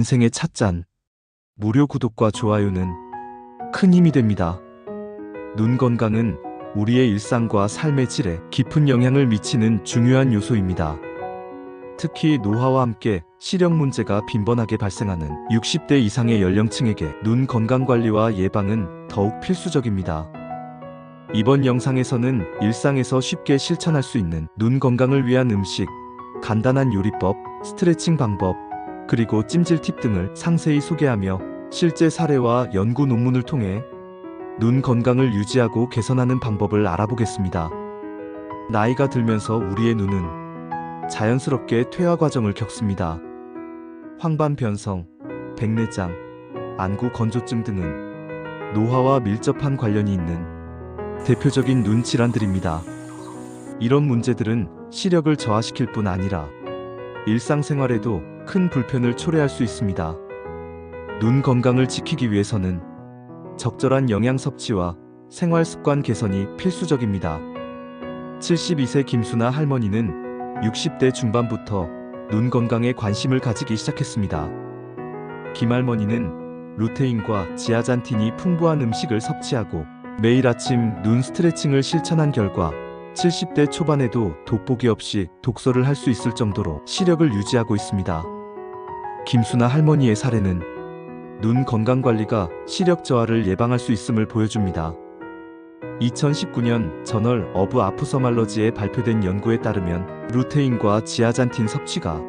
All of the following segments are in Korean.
인생의 찻잔. 무료 구독과 좋아요는 큰 힘이 됩니다. 눈 건강은 우리의 일상과 삶의 질에 깊은 영향을 미치는 중요한 요소입니다. 특히 노화와 함께 시력 문제가 빈번하게 발생하는 60대 이상의 연령층에게 눈 건강 관리와 예방은 더욱 필수적입니다. 이번 영상에서는 일상에서 쉽게 실천할 수 있는 눈 건강을 위한 음식, 간단한 요리법, 스트레칭 방법, 그리고 찜질 팁 등을 상세히 소개하며 실제 사례와 연구 논문을 통해 눈 건강을 유지하고 개선하는 방법을 알아보겠습니다. 나이가 들면서 우리의 눈은 자연스럽게 퇴화 과정을 겪습니다. 황반 변성, 백내장, 안구 건조증 등은 노화와 밀접한 관련이 있는 대표적인 눈 질환들입니다. 이런 문제들은 시력을 저하시킬 뿐 아니라 일상생활에도 큰 불편을 초래할 수 있습니다. 눈 건강을 지키기 위해서는 적절한 영양 섭취와 생활 습관 개선이 필수적입니다. 72세 김수나 할머니는 60대 중반부터 눈 건강에 관심을 가지기 시작했습니다. 김할머니는 루테인과 지아잔틴이 풍부한 음식을 섭취하고 매일 아침 눈 스트레칭을 실천한 결과 70대 초반에도 돋보기 없이 독서를 할 수 있을 정도로 시력을 유지하고 있습니다. 김수나 할머니의 사례는 눈 건강 관리가 시력 저하를 예방할 수 있음을 보여줍니다. 2019년 저널 오브 아프서말러지에 발표된 연구에 따르면 루테인과 지아잔틴 섭취가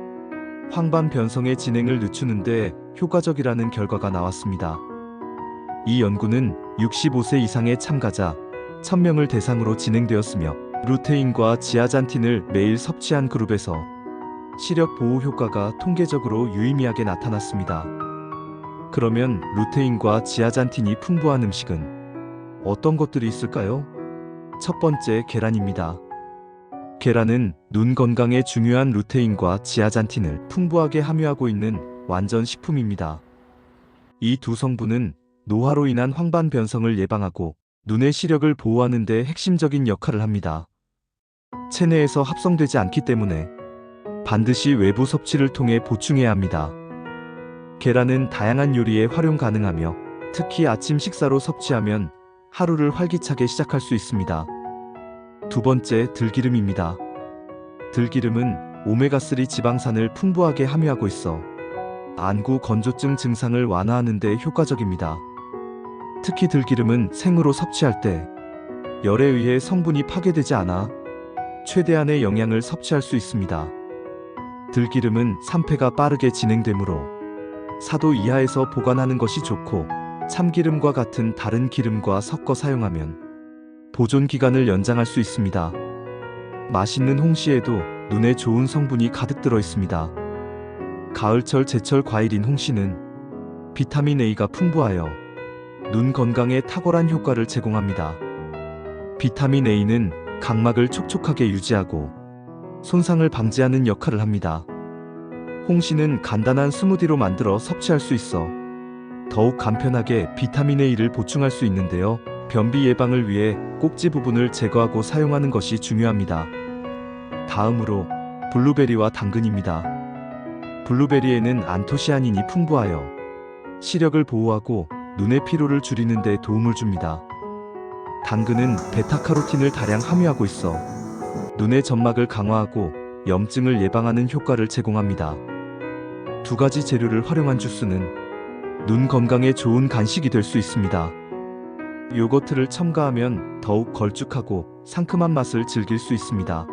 황반 변성의 진행을 늦추는 데 효과적이라는 결과가 나왔습니다. 이 연구는 65세 이상의 참가자 1000명을 대상으로 진행되었으며 루테인과 지아잔틴을 매일 섭취한 그룹에서 시력 보호 효과가 통계적으로 유의미하게 나타났습니다. 그러면 루테인과 지아잔틴이 풍부한 음식은 어떤 것들이 있을까요? 첫 번째, 계란입니다. 계란은 눈 건강에 중요한 루테인과 지아잔틴을 풍부하게 함유하고 있는 완전 식품입니다. 이 두 성분은 노화로 인한 황반 변성을 예방하고 눈의 시력을 보호하는 데 핵심적인 역할을 합니다. 체내에서 합성되지 않기 때문에 반드시 외부 섭취를 통해 보충해야 합니다. 계란은 다양한 요리에 활용 가능하며 특히 아침 식사로 섭취하면 하루를 활기차게 시작할 수 있습니다. 두 번째, 들기름입니다. 들기름은 오메가3 지방산을 풍부하게 함유하고 있어 안구 건조증 증상을 완화하는 데 효과적입니다. 특히 들기름은 생으로 섭취할 때 열에 의해 성분이 파괴되지 않아 최대한의 영양을 섭취할 수 있습니다. 들기름은 산패가 빠르게 진행되므로 4도 이하에서 보관하는 것이 좋고 참기름과 같은 다른 기름과 섞어 사용하면 보존 기간을 연장할 수 있습니다. 맛있는 홍시에도 눈에 좋은 성분이 가득 들어 있습니다. 가을철 제철 과일인 홍시는 비타민 A가 풍부하여 눈 건강에 탁월한 효과를 제공합니다. 비타민 A는 각막을 촉촉하게 유지하고 손상을 방지하는 역할을 합니다. 홍시는 간단한 스무디로 만들어 섭취할 수 있어 더욱 간편하게 비타민 A를 보충할 수 있는데요. 변비 예방을 위해 꼭지 부분을 제거하고 사용하는 것이 중요합니다. 다음으로 블루베리와 당근입니다. 블루베리에는 안토시아닌이 풍부하여 시력을 보호하고 눈의 피로를 줄이는 데 도움을 줍니다. 당근은 베타카로틴을 다량 함유하고 있어 눈의 점막을 강화하고 염증을 예방하는 효과를 제공합니다. 두 가지 재료를 활용한 주스는 눈 건강에 좋은 간식이 될 수 있습니다. 요거트를 첨가하면 더욱 걸쭉하고 상큼한 맛을 즐길 수 있습니다.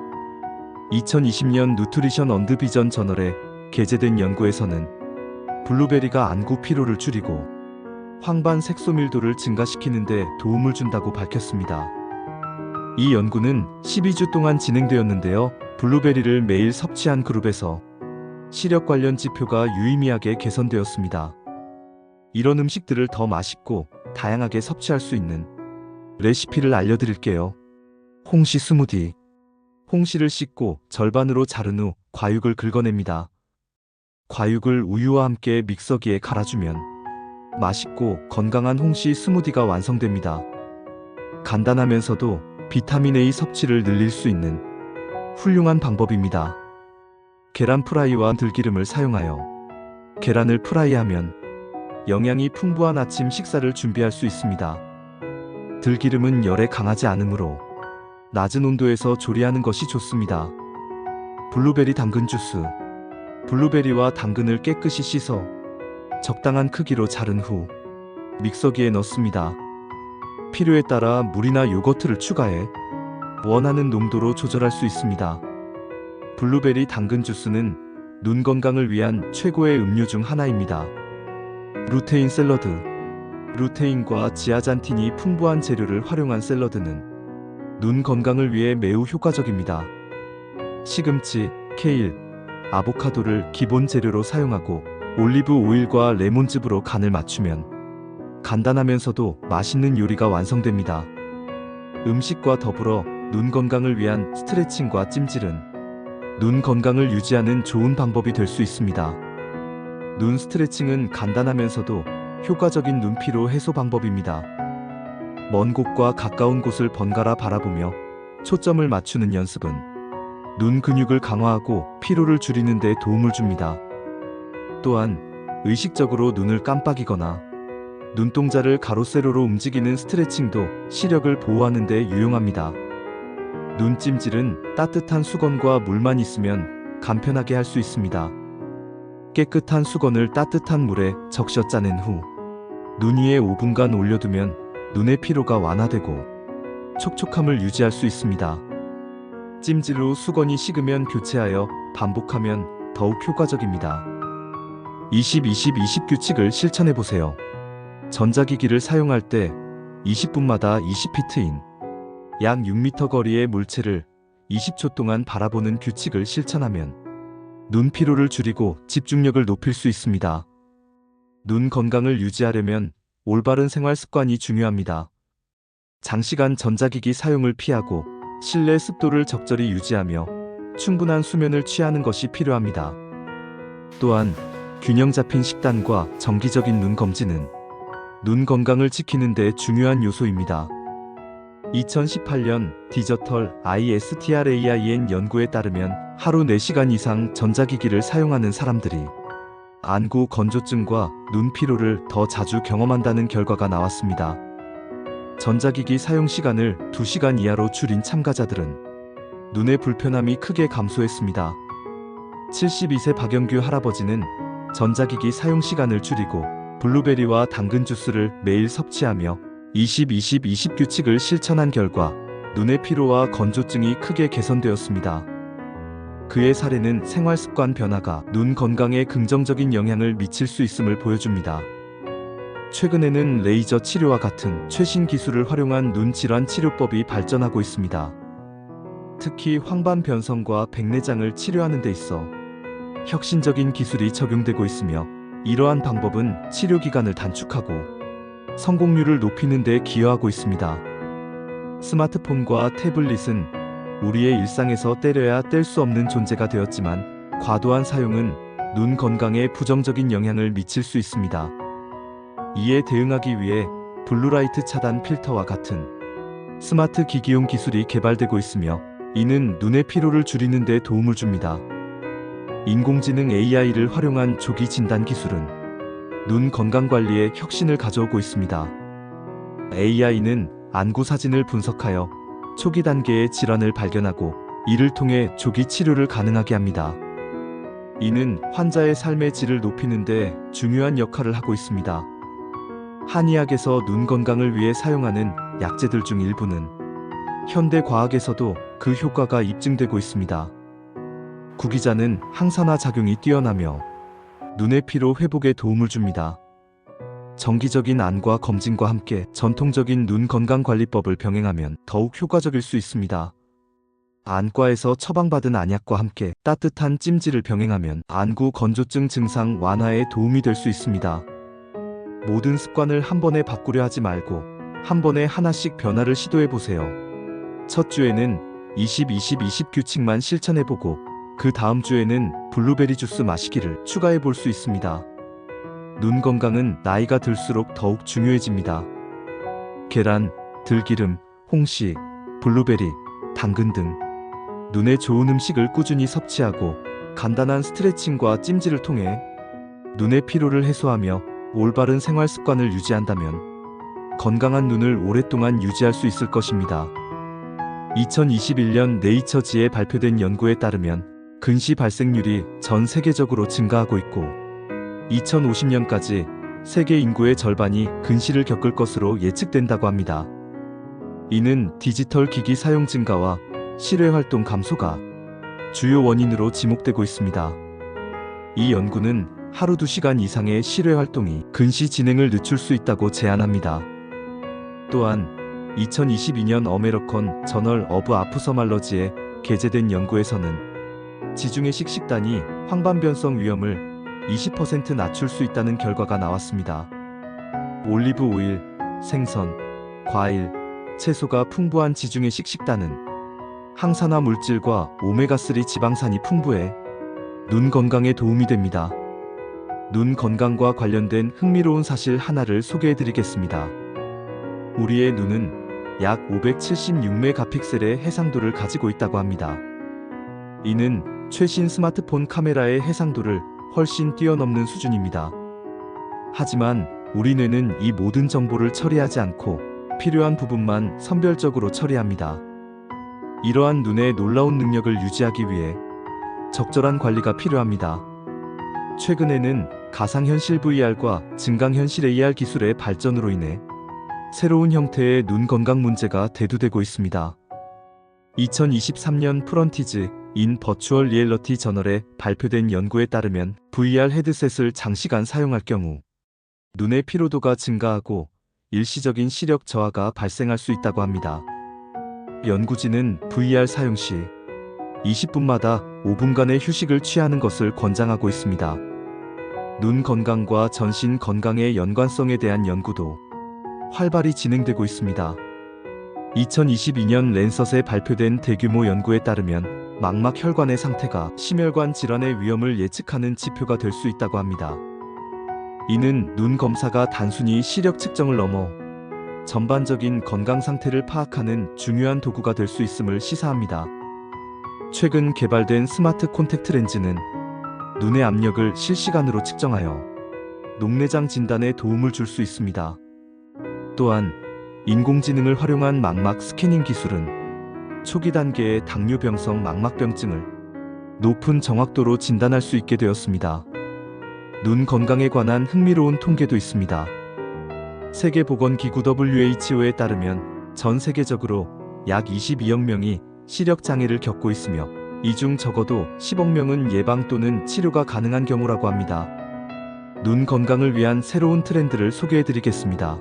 2020년 누트리션 언드 비전 저널에 게재된 연구에서는 블루베리가 안구 피로를 줄이고 황반 색소밀도를 증가시키는 데 도움을 준다고 밝혔습니다. 이 연구는 12주 동안 진행되었는데요. 블루베리를 매일 섭취한 그룹에서 시력 관련 지표가 유의미하게 개선되었습니다. 이런 음식들을 더 맛있고 다양하게 섭취할 수 있는 레시피를 알려드릴게요. 홍시 스무디. 홍시를 씻고 절반으로 자른 후 과육을 긁어냅니다. 과육을 우유와 함께 믹서기에 갈아주면 맛있고 건강한 홍시 스무디가 완성됩니다. 간단하면서도 비타민 A 섭취를 늘릴 수 있는 훌륭한 방법입니다. 계란 프라이와 들기름을 사용하여 계란을 프라이하면 영양이 풍부한 아침 식사를 준비할 수 있습니다. 들기름은 열에 강하지 않으므로 낮은 온도에서 조리하는 것이 좋습니다. 블루베리 당근 주스. 블루베리와 당근을 깨끗이 씻어 적당한 크기로 자른 후 믹서기에 넣습니다. 필요에 따라 물이나 요거트를 추가해 원하는 농도로 조절할 수 있습니다. 블루베리 당근 주스는 눈 건강을 위한 최고의 음료 중 하나입니다. 루테인 샐러드. 루테인과 지아잔틴이 풍부한 재료를 활용한 샐러드는 눈 건강을 위해 매우 효과적입니다. 시금치, 케일, 아보카도를 기본 재료로 사용하고 올리브 오일과 레몬즙으로 간을 맞추면 간단하면서도 맛있는 요리가 완성됩니다. 음식과 더불어 눈 건강을 위한 스트레칭과 찜질은 눈 건강을 유지하는 좋은 방법이 될 수 있습니다. 눈 스트레칭은 간단하면서도 효과적인 눈피로 해소 방법입니다. 먼 곳과 가까운 곳을 번갈아 바라보며 초점을 맞추는 연습은 눈 근육을 강화하고 피로를 줄이는 데 도움을 줍니다. 또한 의식적으로 눈을 깜빡이거나 눈동자를 가로 세로로 움직이는 스트레칭도 시력을 보호하는 데 유용합니다. 눈찜질은 따뜻한 수건과 물만 있으면 간편하게 할 수 있습니다. 깨끗한 수건을 따뜻한 물에 적셔 짜낸 후 눈 위에 5분간 올려두면 눈의 피로가 완화되고 촉촉함을 유지할 수 있습니다. 찜질 후 수건이 식으면 교체하여 반복하면 더욱 효과적입니다. 20-20-20 규칙을 실천해보세요. 전자기기를 사용할 때 20분마다 20피트인 약 6m 거리의 물체를 20초 동안 바라보는 규칙을 실천하면 눈 피로를 줄이고 집중력을 높일 수 있습니다. 눈 건강을 유지하려면 올바른 생활 습관이 중요합니다. 장시간 전자기기 사용을 피하고 실내 습도를 적절히 유지하며 충분한 수면을 취하는 것이 필요합니다. 또한 균형 잡힌 식단과 정기적인 눈 검진은 눈 건강을 지키는 데 중요한 요소입니다. 2018년 디저털 ISTRAIN 연구에 따르면 하루 4시간 이상 전자기기를 사용하는 사람들이 안구 건조증과 눈 피로를 더 자주 경험한다는 결과가 나왔습니다. 전자기기 사용 시간을 2시간 이하로 줄인 참가자들은 눈의 불편함이 크게 감소했습니다. 72세 박영규 할아버지는 전자기기 사용 시간을 줄이고 블루베리와 당근 주스를 매일 섭취하며 20-20-20 규칙을 실천한 결과 눈의 피로와 건조증이 크게 개선되었습니다. 그의 사례는 생활습관 변화가 눈 건강에 긍정적인 영향을 미칠 수 있음을 보여줍니다. 최근에는 레이저 치료와 같은 최신 기술을 활용한 눈 질환 치료법이 발전하고 있습니다. 특히 황반 변성과 백내장을 치료하는 데 있어 혁신적인 기술이 적용되고 있으며 이러한 방법은 치료 기간을 단축하고 성공률을 높이는 데 기여하고 있습니다. 스마트폰과 태블릿은 우리의 일상에서 떼려야 뗄 수 없는 존재가 되었지만 과도한 사용은 눈 건강에 부정적인 영향을 미칠 수 있습니다. 이에 대응하기 위해 블루라이트 차단 필터와 같은 스마트 기기용 기술이 개발되고 있으며 이는 눈의 피로를 줄이는 데 도움을 줍니다. 인공지능 AI를 활용한 조기 진단 기술은 눈 건강 관리에 혁신을 가져오고 있습니다. AI는 안구 사진을 분석하여 초기 단계의 질환을 발견하고 이를 통해 조기 치료를 가능하게 합니다. 이는 환자의 삶의 질을 높이는 데 중요한 역할을 하고 있습니다. 한의학에서 눈 건강을 위해 사용하는 약재들 중 일부는 현대 과학에서도 그 효과가 입증되고 있습니다. 구기자는 항산화 작용이 뛰어나며 눈의 피로 회복에 도움을 줍니다. 정기적인 안과 검진과 함께 전통적인 눈 건강관리법을 병행하면 더욱 효과적일 수 있습니다. 안과에서 처방받은 안약과 함께 따뜻한 찜질을 병행하면 안구 건조증 증상 완화에 도움이 될 수 있습니다. 모든 습관을 한 번에 바꾸려 하지 말고 한 번에 하나씩 변화를 시도해보세요. 첫 주에는 20-20-20 규칙만 실천해보고 그 다음 주에는 블루베리 주스 마시기를 추가해볼 수 있습니다. 눈 건강은 나이가 들수록 더욱 중요해집니다. 계란, 들기름, 홍시, 블루베리, 당근 등 눈에 좋은 음식을 꾸준히 섭취하고 간단한 스트레칭과 찜질을 통해 눈의 피로를 해소하며 올바른 생활 습관을 유지한다면 건강한 눈을 오랫동안 유지할 수 있을 것입니다. 2021년 네이처지에 발표된 연구에 따르면 근시 발생률이 전 세계적으로 증가하고 있고 2050년까지 세계 인구의 절반이 근시를 겪을 것으로 예측된다고 합니다. 이는 디지털 기기 사용 증가와 실외 활동 감소가 주요 원인으로 지목되고 있습니다. 이 연구는 하루 2시간 이상의 실외 활동이 근시 진행을 늦출 수 있다고 제안합니다. 또한 2022년 어메리컨 저널 오브 아프서말러지에 게재된 연구에서는 지중해식 식단이 황반변성 위험을 20% 낮출 수 있다는 결과가 나왔습니다. 올리브 오일, 생선, 과일, 채소가 풍부한 지중해식 식단은 항산화 물질과 오메가3 지방산이 풍부해 눈 건강에 도움이 됩니다. 눈 건강과 관련된 흥미로운 사실 하나를 소개해드리겠습니다. 우리의 눈은 약 576메가픽셀의 해상도를 가지고 있다고 합니다. 이는 최신 스마트폰 카메라의 해상도를 훨씬 뛰어넘는 수준입니다. 하지만 우리 뇌는 이 모든 정보를 처리하지 않고 필요한 부분만 선별적으로 처리합니다. 이러한 눈의 놀라운 능력을 유지하기 위해 적절한 관리가 필요합니다. 최근에는 가상현실 VR과 증강현실 AR 기술의 발전으로 인해 새로운 형태의 눈 건강 문제가 대두되고 있습니다. 2023년 프런티즈 인 버추얼 리얼리티 저널에 발표된 연구에 따르면 VR 헤드셋을 장시간 사용할 경우 눈의 피로도가 증가하고 일시적인 시력 저하가 발생할 수 있다고 합니다. 연구진은 VR 사용 시 20분마다 5분간의 휴식을 취하는 것을 권장하고 있습니다. 눈 건강과 전신 건강의 연관성에 대한 연구도 활발히 진행되고 있습니다. 2022년 랜셋에 발표된 대규모 연구에 따르면 망막 혈관의 상태가 심혈관 질환의 위험을 예측하는 지표가 될 수 있다고 합니다. 이는 눈 검사가 단순히 시력 측정을 넘어 전반적인 건강 상태를 파악하는 중요한 도구가 될 수 있음을 시사합니다. 최근 개발된 스마트 콘택트 렌즈는 눈의 압력을 실시간으로 측정하여 녹내장 진단에 도움을 줄 수 있습니다. 또한 인공지능을 활용한 망막 스캐닝 기술은 초기 단계의 당뇨병성 망막병증을 높은 정확도로 진단할 수 있게 되었습니다. 눈 건강에 관한 흥미로운 통계도 있습니다. 세계보건기구 WHO에 따르면 전 세계적으로 약 22억 명이 시력 장애를 겪고 있으며 이 중 적어도 10억 명은 예방 또는 치료가 가능한 경우라고 합니다. 눈 건강을 위한 새로운 트렌드를 소개해드리겠습니다.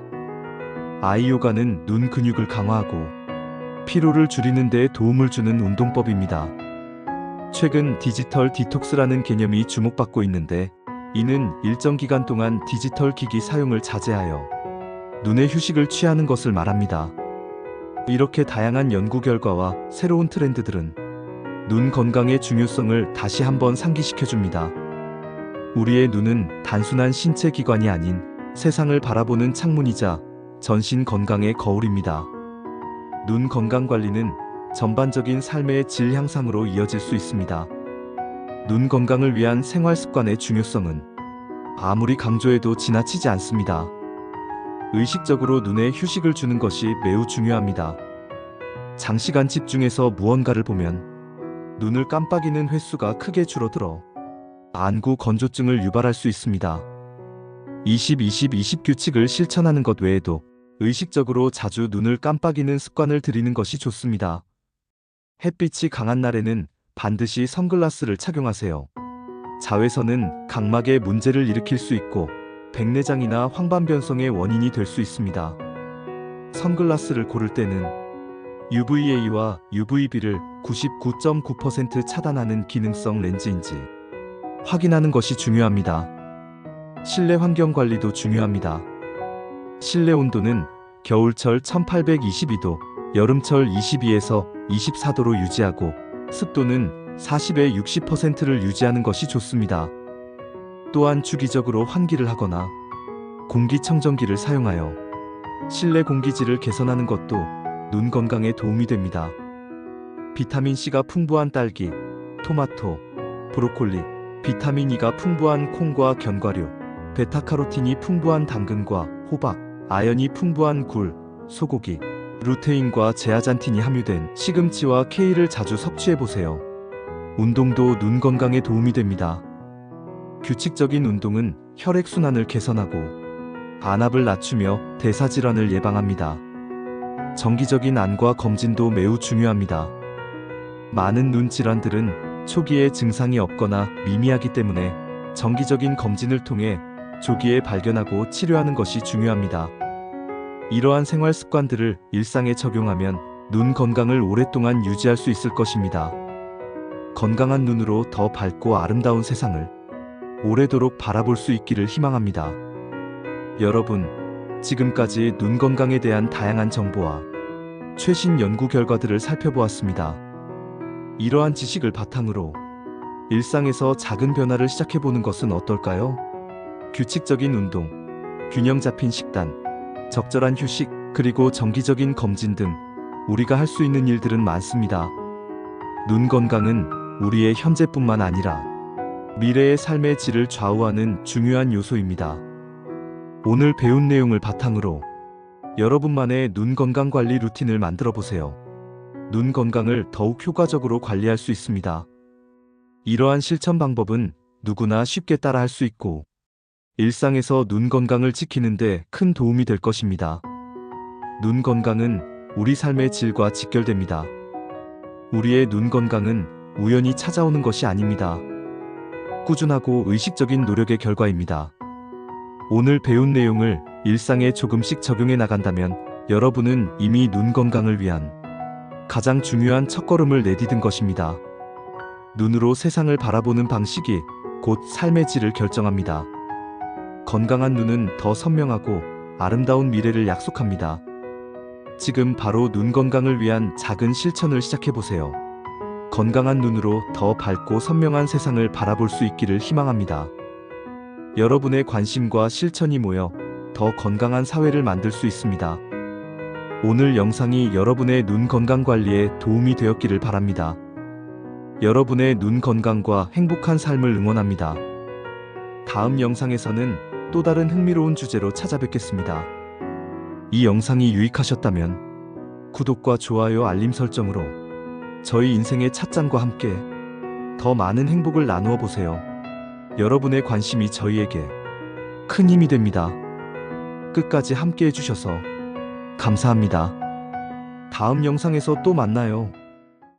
아이요가는 눈 근육을 강화하고 피로를 줄이는 데 도움을 주는 운동법입니다. 최근 디지털 디톡스라는 개념이 주목받고 있는데 이는 일정 기간 동안 디지털 기기 사용을 자제하여 눈의 휴식을 취하는 것을 말합니다. 이렇게 다양한 연구 결과와 새로운 트렌드들은 눈 건강의 중요성을 다시 한번 상기시켜줍니다. 우리의 눈은 단순한 신체 기관이 아닌 세상을 바라보는 창문이자 전신 건강의 거울입니다. 눈 건강 관리는 전반적인 삶의 질 향상으로 이어질 수 있습니다. 눈 건강을 위한 생활 습관의 중요성은 아무리 강조해도 지나치지 않습니다. 의식적으로 눈에 휴식을 주는 것이 매우 중요합니다. 장시간 집중해서 무언가를 보면 눈을 깜빡이는 횟수가 크게 줄어들어 안구 건조증을 유발할 수 있습니다. 20-20-20 규칙을 실천하는 것 외에도 의식적으로 자주 눈을 깜빡이는 습관을 들이는 것이 좋습니다. 햇빛이 강한 날에는 반드시 선글라스를 착용하세요. 자외선은 각막에 문제를 일으킬 수 있고 백내장이나 황반변성의 원인이 될 수 있습니다. 선글라스를 고를 때는 UVA와 UVB를 99.9% 차단하는 기능성 렌즈인지 확인하는 것이 중요합니다. 실내 환경 관리도 중요합니다. 실내 온도는 겨울철 1822도, 여름철 22에서 24도로 유지하고 습도는 40에 60%를 유지하는 것이 좋습니다. 또한 주기적으로 환기를 하거나 공기청정기를 사용하여 실내 공기질을 개선하는 것도 눈 건강에 도움이 됩니다. 비타민C가 풍부한 딸기, 토마토, 브로콜리, 비타민 E가 풍부한 콩과 견과류, 베타카로틴이 풍부한 당근과 호박, 아연이 풍부한 굴, 소고기, 루테인과 제아잔틴이 함유된 시금치와 케일을 자주 섭취해보세요. 운동도 눈 건강에 도움이 됩니다. 규칙적인 운동은 혈액순환을 개선하고 반압을 낮추며 대사질환을 예방합니다. 정기적인 안과 검진도 매우 중요합니다. 많은 눈 질환들은 초기에 증상이 없거나 미미하기 때문에 정기적인 검진을 통해 조기에 발견하고 치료하는 것이 중요합니다. 이러한 생활 습관들을 일상에 적용하면 눈 건강을 오랫동안 유지할 수 있을 것입니다. 건강한 눈으로 더 밝고 아름다운 세상을 오래도록 바라볼 수 있기를 희망합니다. 여러분, 지금까지 눈 건강에 대한 다양한 정보와 최신 연구 결과들을 살펴보았습니다. 이러한 지식을 바탕으로 일상에서 작은 변화를 시작해보는 것은 어떨까요? 규칙적인 운동, 균형 잡힌 식단, 적절한 휴식, 그리고 정기적인 검진 등 우리가 할 수 있는 일들은 많습니다. 눈 건강은 우리의 현재뿐만 아니라 미래의 삶의 질을 좌우하는 중요한 요소입니다. 오늘 배운 내용을 바탕으로 여러분만의 눈 건강 관리 루틴을 만들어 보세요. 눈 건강을 더욱 효과적으로 관리할 수 있습니다. 이러한 실천 방법은 누구나 쉽게 따라 할 수 있고 일상에서 눈 건강을 지키는데 큰 도움이 될 것입니다. 눈 건강은 우리 삶의 질과 직결됩니다. 우리의 눈 건강은 우연히 찾아오는 것이 아닙니다. 꾸준하고 의식적인 노력의 결과입니다. 오늘 배운 내용을 일상에 조금씩 적용해 나간다면 여러분은 이미 눈 건강을 위한 가장 중요한 첫걸음을 내디딘 것입니다. 눈으로 세상을 바라보는 방식이 곧 삶의 질을 결정합니다. 건강한 눈은 더 선명하고 아름다운 미래를 약속합니다. 지금 바로 눈 건강을 위한 작은 실천을 시작해보세요. 건강한 눈으로 더 밝고 선명한 세상을 바라볼 수 있기를 희망합니다. 여러분의 관심과 실천이 모여 더 건강한 사회를 만들 수 있습니다. 오늘 영상이 여러분의 눈 건강 관리에 도움이 되었기를 바랍니다. 여러분의 눈 건강과 행복한 삶을 응원합니다. 다음 영상에서는 또 다른 흥미로운 주제로 찾아뵙겠습니다. 이 영상이 유익하셨다면 구독과 좋아요, 알림 설정으로 저희 인생의 찻잔과 함께 더 많은 행복을 나누어 보세요. 여러분의 관심이 저희에게 큰 힘이 됩니다. 끝까지 함께 해주셔서 감사합니다. 다음 영상에서 또 만나요.